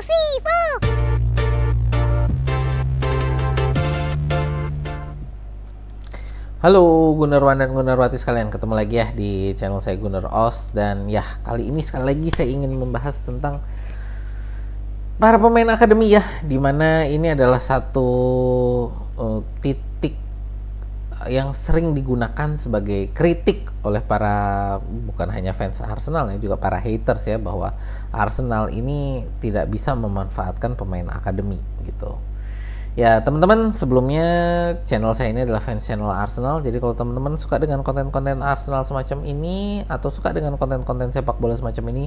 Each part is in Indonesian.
three, four. Halo Gunerwan dan Gunerwati sekalian, ketemu lagi ya di channel saya Guner Os. Dan ya, kali ini sekali lagi saya ingin membahas tentang para pemain akademi ya, dimana ini adalah satu titik yang sering digunakan sebagai kritik oleh para, bukan hanya fans Arsenal ya, juga para haters ya, bahwa Arsenal ini tidak bisa memanfaatkan pemain akademi gitu. Ya teman-teman, sebelumnya channel saya ini adalah fans channel Arsenal. Jadi kalau teman-teman suka dengan konten-konten Arsenal semacam ini, atau suka dengan konten-konten sepak bola semacam ini,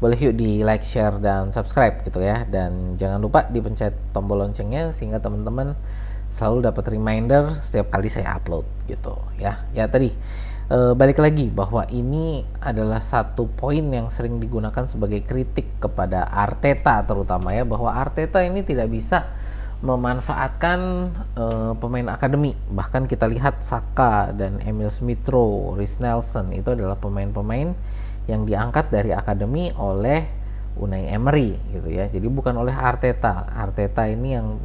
boleh yuk di like, share, dan subscribe gitu ya. Dan jangan lupa dipencet tombol loncengnya sehingga teman-teman selalu dapat reminder setiap kali saya upload gitu ya. Ya tadi balik lagi bahwa ini adalah satu poin yang sering digunakan sebagai kritik kepada Arteta terutama ya, bahwa Arteta ini tidak bisa memanfaatkan pemain akademi. Bahkan kita lihat Saka dan Emil Smith Rowe, Reiss Nelson itu adalah pemain-pemain yang diangkat dari akademi oleh Unai Emery gitu ya. Jadi bukan oleh Arteta. Arteta ini yang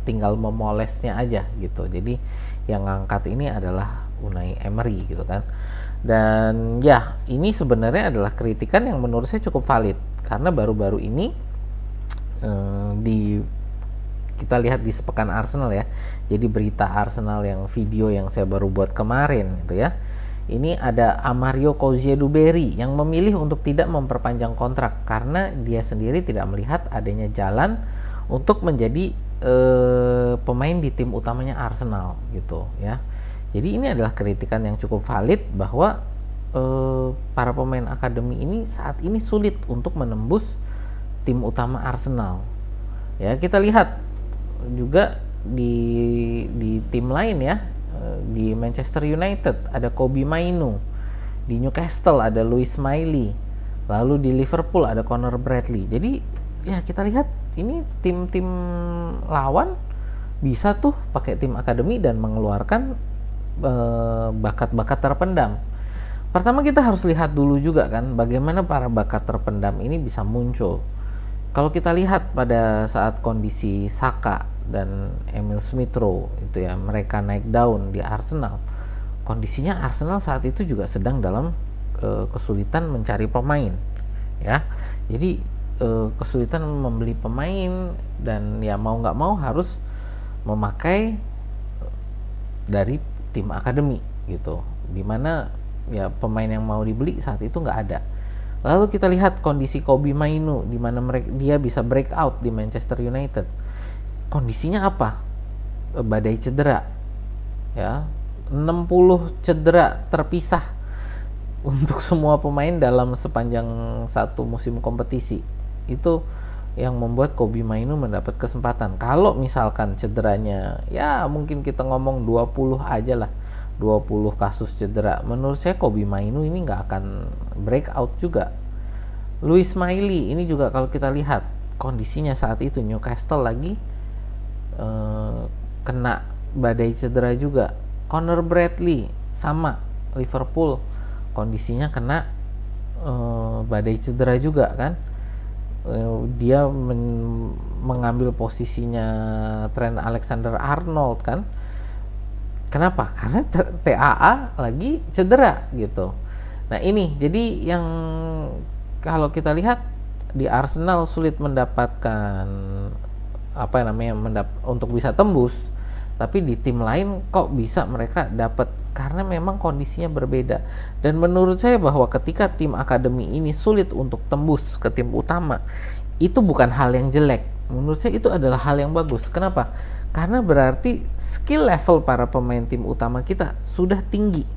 tinggal memolesnya aja gitu. Jadi yang ngangkat ini adalah Unai Emery gitu kan. Dan ya, ini sebenarnya adalah kritikan yang menurut saya cukup valid, karena baru-baru ini kita lihat di sepekan Arsenal ya. Jadi berita Arsenal yang video yang saya baru buat kemarin gitu ya. Ini ada Amario Kozieduberry yang memilih untuk tidak memperpanjang kontrak karena dia sendiri tidak melihat adanya jalan untuk menjadi pemain di tim utamanya Arsenal gitu ya. Jadi ini adalah kritikan yang cukup valid bahwa para pemain akademi ini saat ini sulit untuk menembus tim utama Arsenal. Ya, kita lihat juga di tim lain ya, di Manchester United ada Kobbie Mainoo, di Newcastle ada Lewis Miley, lalu di Liverpool ada Connor Bradley. Jadi ya kita lihat ini tim-tim lawan bisa tuh pakai tim akademi dan mengeluarkan bakat-bakat terpendam. Pertama kita harus lihat dulu juga kan bagaimana para bakat terpendam ini bisa muncul. Kalau kita lihat pada saat kondisi Saka dan Emil Smith Rowe itu ya, mereka naik daun di Arsenal, kondisinya Arsenal saat itu juga sedang dalam kesulitan mencari pemain ya. Jadi kesulitan membeli pemain, dan ya mau nggak mau harus memakai dari tim akademi gitu, dimana ya pemain yang mau dibeli saat itu nggak ada. Lalu kita lihat kondisi Kobbie Mainoo, di mana dia bisa break out di Manchester United. Kondisinya apa? Badai cedera. Ya, 60 cedera terpisah untuk semua pemain dalam sepanjang satu musim kompetisi. Itu yang membuat Kobbie Mainoo mendapat kesempatan. Kalau misalkan cederanya ya mungkin kita ngomong 20 aja lah, 20 kasus cedera, menurut saya Kobbie Mainoo ini nggak akan breakout juga. Lewis Miley ini juga kalau kita lihat kondisinya saat itu Newcastle lagi kena badai cedera juga. Connor Bradley sama, Liverpool kondisinya kena badai cedera juga kan. Dia mengambil posisinya Trent Alexander-Arnold kan. Kenapa? Karena TAA lagi cedera gitu. Nah ini jadi yang kalau kita lihat di Arsenal sulit mendapatkan untuk bisa tembus, tapi di tim lain kok bisa mereka dapat, karena memang kondisinya berbeda. Dan menurut saya bahwa ketika tim akademi ini sulit untuk tembus ke tim utama, itu bukan hal yang jelek. Menurut saya itu adalah hal yang bagus. Kenapa? Karena berarti skill level para pemain tim utama kita sudah tinggi.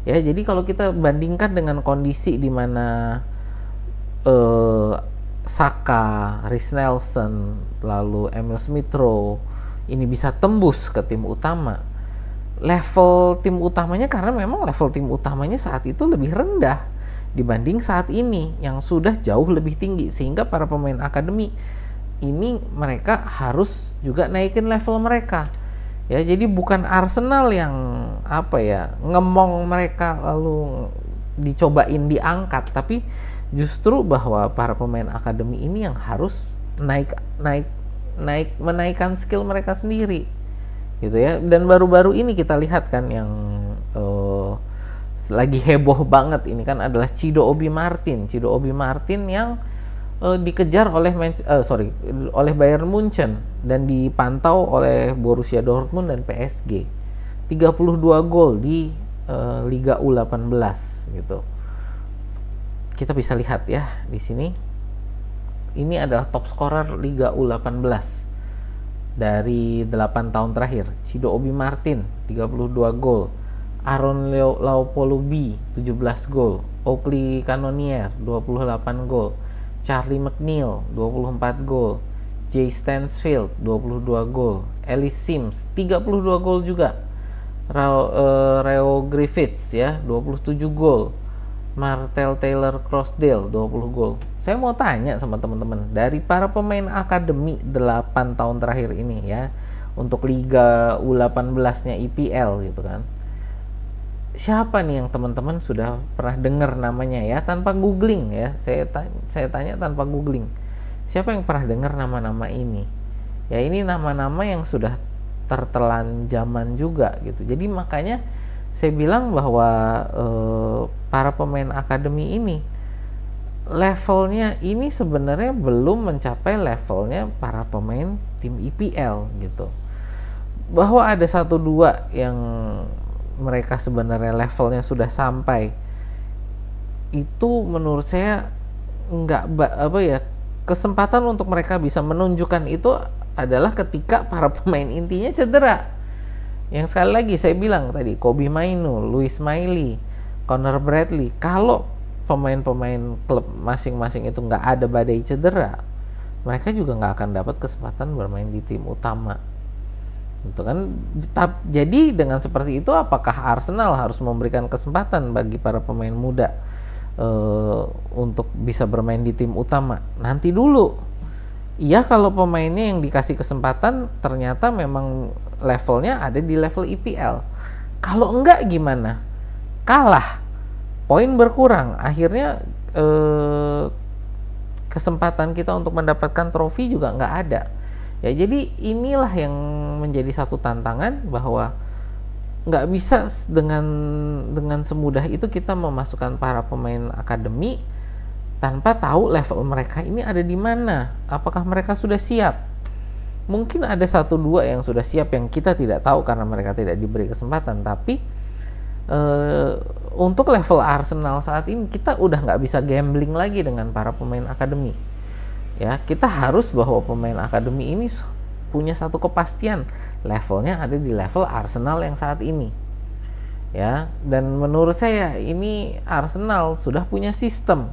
Ya, jadi kalau kita bandingkan dengan kondisi di mana Saka, Reiss Nelson, lalu Emil Smith Rowe ini bisa tembus ke tim utama, level tim utamanya, karena memang level tim utamanya saat itu lebih rendah dibanding saat ini yang sudah jauh lebih tinggi, sehingga para pemain akademi ini mereka harus juga naikin level mereka ya. Jadi bukan Arsenal yang ngemong mereka lalu dicobain diangkat, tapi justru bahwa para pemain akademi ini yang harus naik naik menaikkan skill mereka sendiri gitu ya. Dan baru-baru ini kita lihat kan yang lagi heboh banget ini kan adalah Chido Obi Martin yang dikejar oleh oleh Bayern Munchen dan dipantau oleh Borussia Dortmund dan PSG. 32 gol di Liga U18 gitu. Kita bisa lihat ya di sini. Ini adalah top scorer Liga U18 dari 8 tahun terakhir. Chido Obi Martin 32 gol, Aaron Laupolubi 17 gol, Oakley Cannonier 28 gol, Charlie McNeil 24 gol, Jay Stansfield 22 gol, Ellis Sims 32 gol juga, Reo Griffiths ya 27 gol, Martel Taylor Crossdale 20 gol. Saya mau tanya sama teman-teman, dari para pemain akademi 8 tahun terakhir ini ya, untuk Liga U18-nya IPL gitu kan, siapa nih yang teman-teman sudah pernah dengar namanya ya, tanpa googling ya, saya tanya tanpa googling, siapa yang pernah dengar nama-nama ini ya? Ini nama-nama yang sudah tertelan zaman juga gitu. Jadi makanya saya bilang bahwa para pemain akademi ini levelnya ini sebenarnya belum mencapai levelnya para pemain tim IPL gitu. Bahwa ada 1-2 yang mereka sebenarnya levelnya sudah sampai, itu menurut saya kesempatan untuk mereka bisa menunjukkan itu adalah ketika para pemain intinya cedera. Yang sekali lagi saya bilang tadi, Kobbie Mainoo, Louis Miley, Connor Bradley, kalau pemain-pemain klub masing-masing itu nggak ada badai cedera, mereka juga nggak akan dapat kesempatan bermain di tim utama. Gitu kan. Jadi dengan seperti itu, apakah Arsenal harus memberikan kesempatan bagi para pemain muda untuk bisa bermain di tim utama? Nanti dulu. Iya, kalau pemainnya yang dikasih kesempatan ternyata memang levelnya ada di level IPL. Kalau enggak gimana? Kalah, poin berkurang, akhirnya kesempatan kita untuk mendapatkan trofi juga nggak ada. Ya, jadi inilah yang menjadi satu tantangan, bahwa nggak bisa dengan semudah itu kita memasukkan para pemain akademi tanpa tahu level mereka ini ada di mana. Apakah mereka sudah siap? Mungkin ada 1-2 yang sudah siap yang kita tidak tahu karena mereka tidak diberi kesempatan. Tapi untuk level Arsenal saat ini kita udah nggak bisa gambling lagi dengan para pemain akademi. Ya, kita harus bahwa pemain akademi ini punya satu kepastian levelnya ada di level Arsenal yang saat ini. Ya, dan menurut saya ini Arsenal sudah punya sistem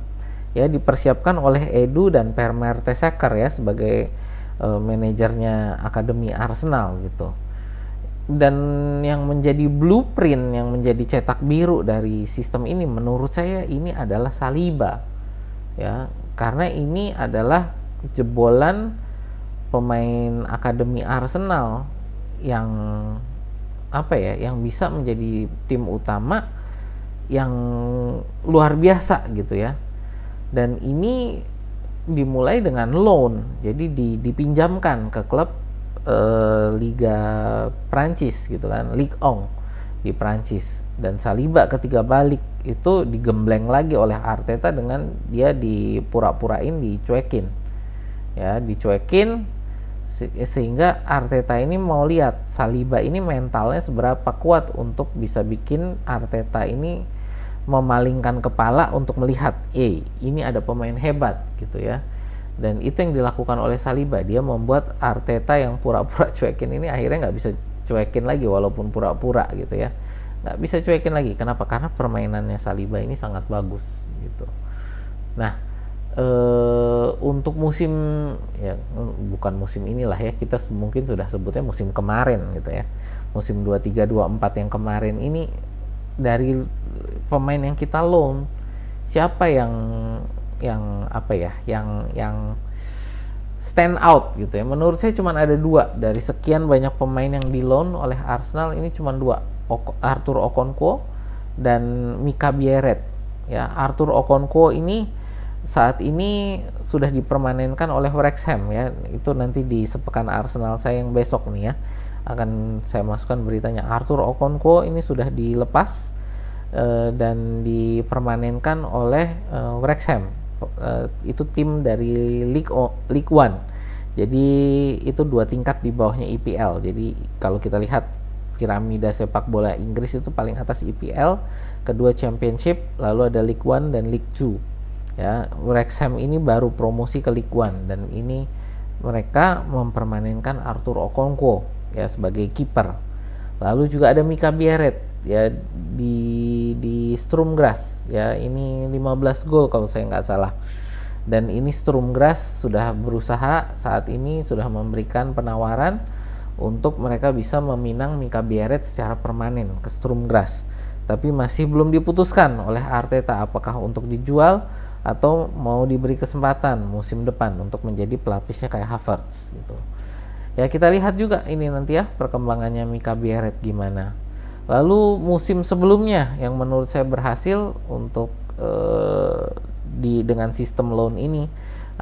ya, dipersiapkan oleh Edu dan Per Mertesacker ya sebagai manajernya akademi Arsenal gitu. Dan yang menjadi blueprint, yang menjadi cetak biru dari sistem ini menurut saya ini adalah Saliba. Ya, karena ini adalah jebolan pemain akademi Arsenal yang yang bisa menjadi tim utama yang luar biasa gitu ya. Dan ini dimulai dengan loan, jadi dipinjamkan ke klub Liga Prancis gitu kan, Ligue 1 di Prancis. Dan Saliba ketika balik itu digembleng lagi oleh Arteta dengan dia dipura-purain, dicuekin ya, sehingga Arteta ini mau lihat Saliba ini mentalnya seberapa kuat untuk bisa bikin Arteta ini memalingkan kepala untuk melihat ini ada pemain hebat gitu ya. Dan itu yang dilakukan oleh Saliba, dia membuat Arteta yang pura-pura cuekin ini akhirnya nggak bisa cuekin lagi walaupun pura-pura gitu ya, nggak bisa cuekin lagi. Kenapa? Karena permainannya Saliba ini sangat bagus gitu. Nah, untuk musim ya, bukan musim inilah ya, kita mungkin sudah sebutnya musim kemarin gitu ya, musim 23-24 yang kemarin ini, dari pemain yang kita loan siapa yang stand out gitu ya. Menurut saya cuma ada 2 dari sekian banyak pemain yang di loan oleh Arsenal, ini cuma 2, Arthur Okonkwo dan Mika Bierret ya. Arthur Okonkwo ini saat ini sudah dipermanenkan oleh Wrexham ya. Itu nanti di sepekan Arsenal saya yang besok nih ya, akan saya masukkan beritanya. Arthur Okonkwo ini sudah dilepas dan dipermanenkan oleh Wrexham. Itu tim dari League One. Jadi itu 2 tingkat di bawahnya EPL. Jadi kalau kita lihat piramida sepak bola Inggris itu paling atas EPL, kedua Championship, lalu ada League One dan League Two. Ya, Wrexham ini baru promosi ke League One dan ini mereka mempermanenkan Arthur Okonkwo ya sebagai kiper. Lalu juga ada Mika Biereth ya di Sturm Graz ya, ini 15 gol kalau saya nggak salah. Dan ini Sturm Graz sudah berusaha saat ini, sudah memberikan penawaran untuk mereka bisa meminang Mika Biereth secara permanen ke Sturm Graz. Tapi masih belum diputuskan oleh Arteta apakah untuk dijual atau mau diberi kesempatan musim depan untuk menjadi pelapisnya kayak Havertz gitu. Ya kita lihat juga ini nanti ya perkembangannya Mika Biereth gimana. Lalu musim sebelumnya yang menurut saya berhasil untuk dengan sistem loan ini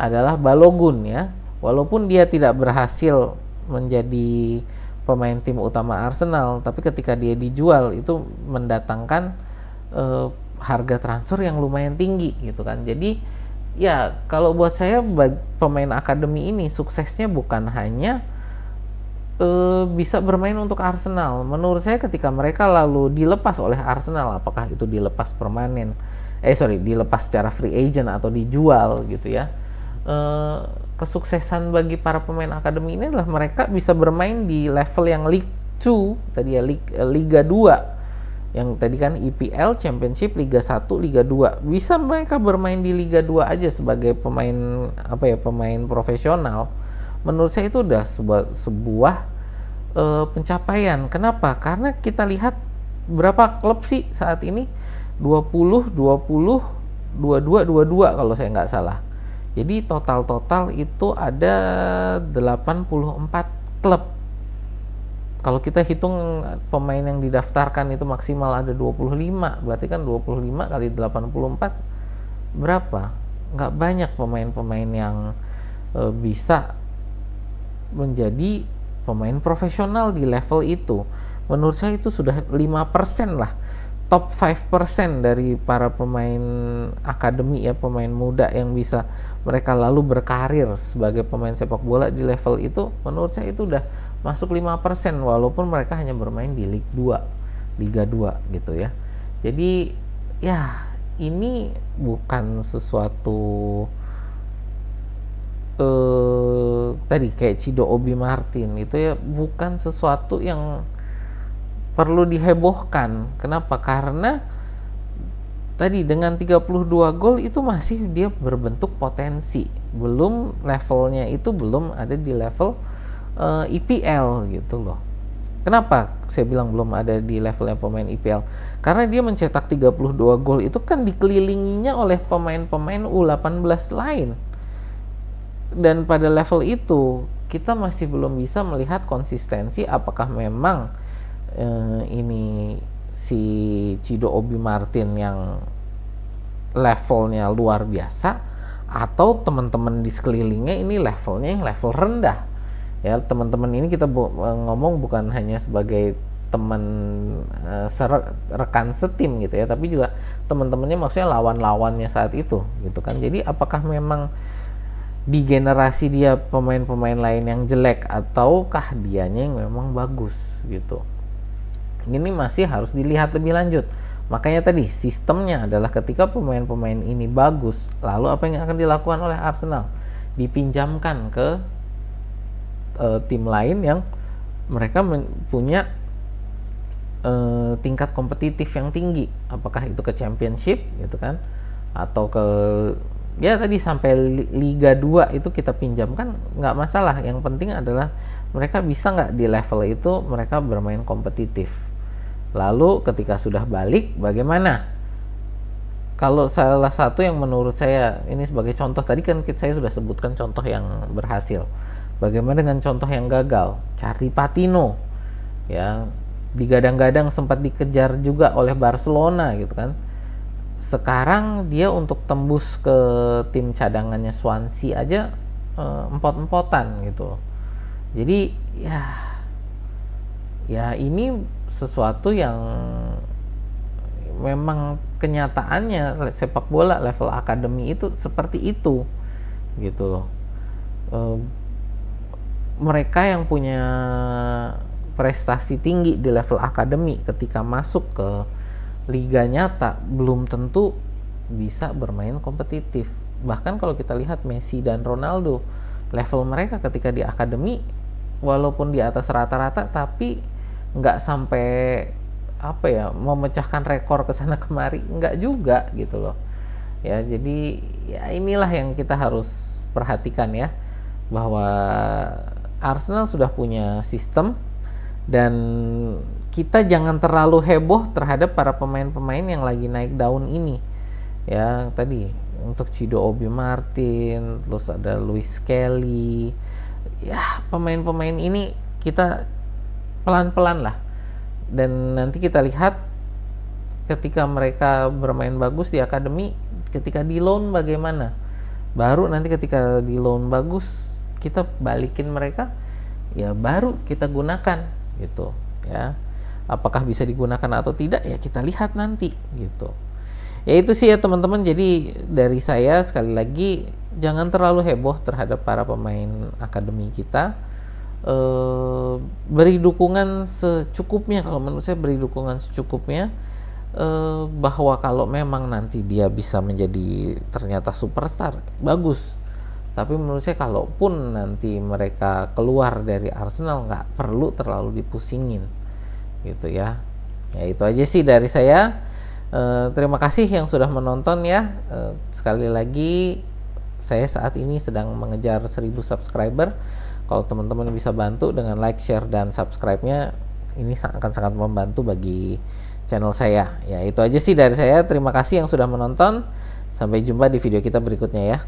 adalah Balogun ya. Walaupun dia tidak berhasil menjadi pemain tim utama Arsenal, tapi ketika dia dijual itu mendatangkan harga transfer yang lumayan tinggi gitu kan. Jadi ya kalau buat saya pemain akademi ini suksesnya bukan hanya bisa bermain untuk Arsenal. Menurut saya ketika mereka lalu dilepas oleh Arsenal, apakah itu dilepas permanen, dilepas secara free agent atau dijual gitu ya, kesuksesan bagi para pemain akademi ini adalah mereka bisa bermain di level yang League 2 tadi ya, Liga 2 yang tadi kan EPL, Championship, Liga 1, Liga 2. Bisa mereka bermain di Liga 2 aja sebagai pemain pemain profesional. Menurut saya itu udah sebuah pencapaian. Kenapa? Karena kita lihat berapa klub sih saat ini, 20, 22 kalau saya nggak salah. Jadi total itu ada 84 klub. Kalau kita hitung pemain yang didaftarkan itu maksimal ada 25, berarti kan 25 kali 84 berapa? Nggak banyak pemain-pemain yang bisa menjadi pemain profesional di level itu. Menurut saya itu sudah 5% lah. Top 5% dari para pemain akademi ya, pemain muda yang bisa mereka lalu berkarir sebagai pemain sepak bola di level itu, menurut saya itu udah masuk 5% walaupun mereka hanya bermain di Liga 2 gitu ya. Jadi ya ini bukan sesuatu tadi kayak Cido Obi Martin itu ya, bukan sesuatu yang perlu dihebohkan. Kenapa? Karena tadi dengan 32 gol itu masih dia berbentuk potensi. Belum levelnya itu belum ada di level EPL gitu loh. Kenapa saya bilang belum ada di levelnya pemain EPL? Karena dia mencetak 32 gol itu kan dikelilinginya oleh pemain-pemain U18 lain. Dan pada level itu kita masih belum bisa melihat konsistensi apakah memang ini si Cido Obi Martin yang levelnya luar biasa atau teman-teman di sekelilingnya ini levelnya yang level rendah. Ya, teman-teman ini kita ngomong bukan hanya sebagai teman rekan setim gitu ya, tapi juga teman-temannya maksudnya lawan-lawannya saat itu gitu kan. Jadi apakah memang di generasi dia pemain-pemain lain yang jelek ataukah dianya yang memang bagus gitu. Ini masih harus dilihat lebih lanjut. Makanya tadi sistemnya adalah ketika pemain-pemain ini bagus, lalu apa yang akan dilakukan oleh Arsenal? Dipinjamkan ke tim lain yang mereka punya tingkat kompetitif yang tinggi. Apakah itu ke Championship gitu kan, atau ke ya tadi sampai Liga 2 itu kita pinjamkan, nggak masalah. Yang penting adalah mereka bisa nggak di level itu mereka bermain kompetitif. Lalu ketika sudah balik bagaimana? Kalau salah satu yang menurut saya ini sebagai contoh, tadi kan saya sudah sebutkan contoh yang berhasil. Bagaimana dengan contoh yang gagal? Charlie Patino ya, digadang-gadang sempat dikejar juga oleh Barcelona gitu kan. sekarang dia untuk tembus ke tim cadangannya Swansea aja empot-empotan gitu. Jadi ya ini sesuatu yang memang kenyataannya sepak bola level akademi itu seperti itu gitu loh. Mereka yang punya prestasi tinggi di level akademi ketika masuk ke liga nyata belum tentu bisa bermain kompetitif. Bahkan kalau kita lihat Messi dan Ronaldo, level mereka ketika di akademi walaupun di atas rata-rata tapi nggak sampai memecahkan rekor kesana kemari, nggak juga gitu loh ya. Jadi ya inilah yang kita harus perhatikan ya, bahwa Arsenal sudah punya sistem dan kita jangan terlalu heboh terhadap para pemain-pemain yang lagi naik daun ini ya. Tadi untuk Cido Obi Martin, terus ada Luis Kelly ya, pemain-pemain ini kita pelan-pelan lah, dan nanti kita lihat ketika mereka bermain bagus di akademi, ketika di loan bagaimana, baru nanti ketika di loan bagus kita balikin mereka ya, baru kita gunakan gitu ya. Apakah bisa digunakan atau tidak ya kita lihat nanti gitu ya. Itu sih ya teman-teman. Jadi dari saya sekali lagi, jangan terlalu heboh terhadap para pemain akademi kita. Beri dukungan secukupnya. Kalau menurut saya beri dukungan secukupnya, bahwa kalau memang nanti dia bisa menjadi ternyata superstar, bagus. Tapi menurut saya kalaupun nanti mereka keluar dari Arsenal, nggak perlu terlalu dipusingin gitu ya. Ya itu aja sih dari saya. Terima kasih yang sudah menonton ya. Sekali lagi, saya saat ini sedang mengejar 1000 subscriber. Kalau teman-teman bisa bantu dengan like, share, dan subscribe-nya, ini akan sangat membantu bagi channel saya. Ya itu aja sih dari saya. Terima kasih yang sudah menonton. Sampai jumpa di video kita berikutnya ya.